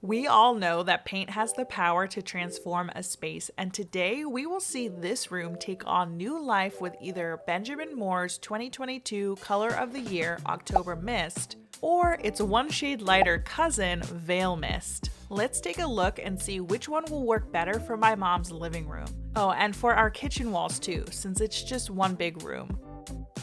We all know that paint has the power to transform a space, and today we will see this room take on new life with either Benjamin Moore's 2022 Color of the Year October Mist, or its one shade lighter cousin, Vale Mist. Let's take a look and see which one will work better for my mom's living room. Oh, and for our kitchen walls too, since it's just one big room.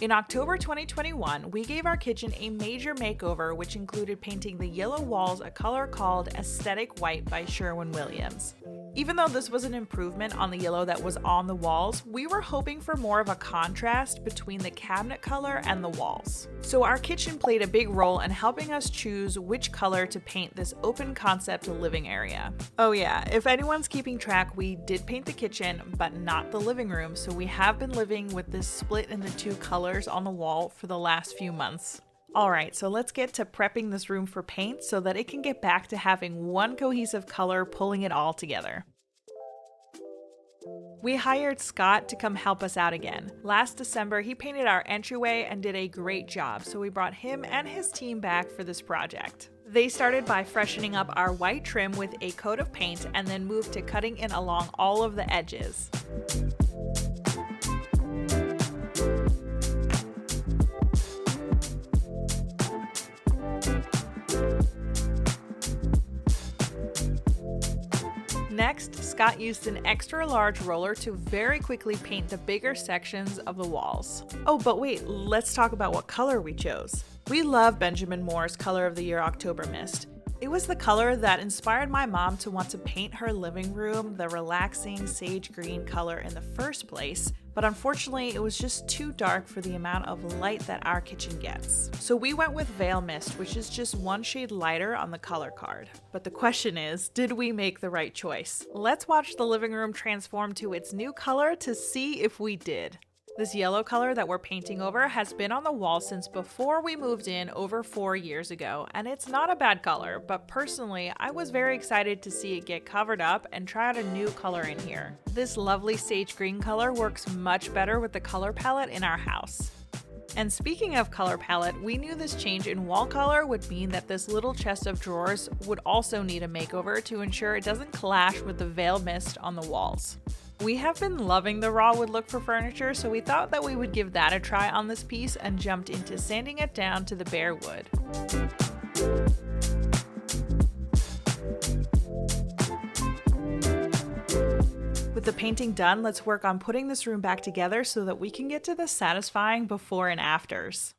In October 2021, we gave our kitchen a major makeover, which included painting the yellow walls a color called Aesthetic White by Sherwin-Williams. Even though this was an improvement on the yellow that was on the walls, we were hoping for more of a contrast between the cabinet color and the walls. So our kitchen played a big role in helping us choose which color to paint this open concept living area. Oh yeah, if anyone's keeping track, we did paint the kitchen, but not the living room, so we have been living with this split in the two colors on the wall for the last few months. Alright, so let's get to prepping this room for paint so that it can get back to having one cohesive color pulling it all together. We hired Scott to come help us out again. Last December, he painted our entryway and did a great job, so we brought him and his team back for this project. They started by freshening up our white trim with a coat of paint and then moved to cutting in along all of the edges. Next, Scott used an extra large roller to very quickly paint the bigger sections of the walls. Oh, but wait, let's talk about what color we chose. We love Benjamin Moore's Color of the Year October Mist. It was the color that inspired my mom to want to paint her living room the relaxing sage green color in the first place, but unfortunately it was just too dark for the amount of light that our kitchen gets. So we went with Vale Mist, which is just one shade lighter on the color card. But the question is, did we make the right choice? Let's watch the living room transform to its new color to see if we did. This yellow color that we're painting over has been on the wall since before we moved in over 4 years ago, and it's not a bad color, but personally, I was very excited to see it get covered up and try out a new color in here. This lovely sage green color works much better with the color palette in our house. And speaking of color palette, we knew this change in wall color would mean that this little chest of drawers would also need a makeover to ensure it doesn't clash with the Vale Mist on the walls. We have been loving the raw wood look for furniture, so we thought that we would give that a try on this piece and jumped into sanding it down to the bare wood. With the painting done, let's work on putting this room back together so that we can get to the satisfying before and afters.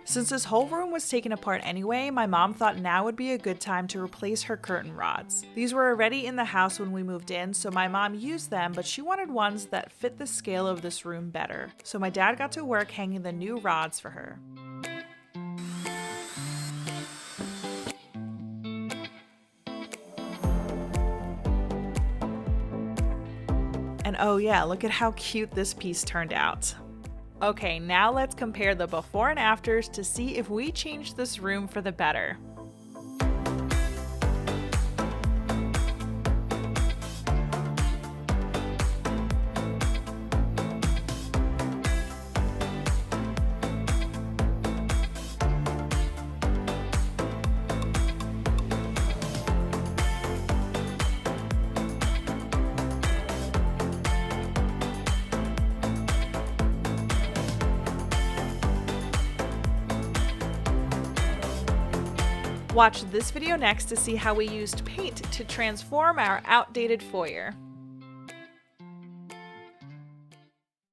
Since this whole room was taken apart anyway, my mom thought now would be a good time to replace her curtain rods. These were already in the house when we moved in, so my mom used them, but she wanted ones that fit the scale of this room better. So my dad got to work hanging the new rods for her. And oh yeah, look at how cute this piece turned out. Okay, now let's compare the before and afters to see if we changed this room for the better. Watch this video next to see how we used paint to transform our outdated foyer.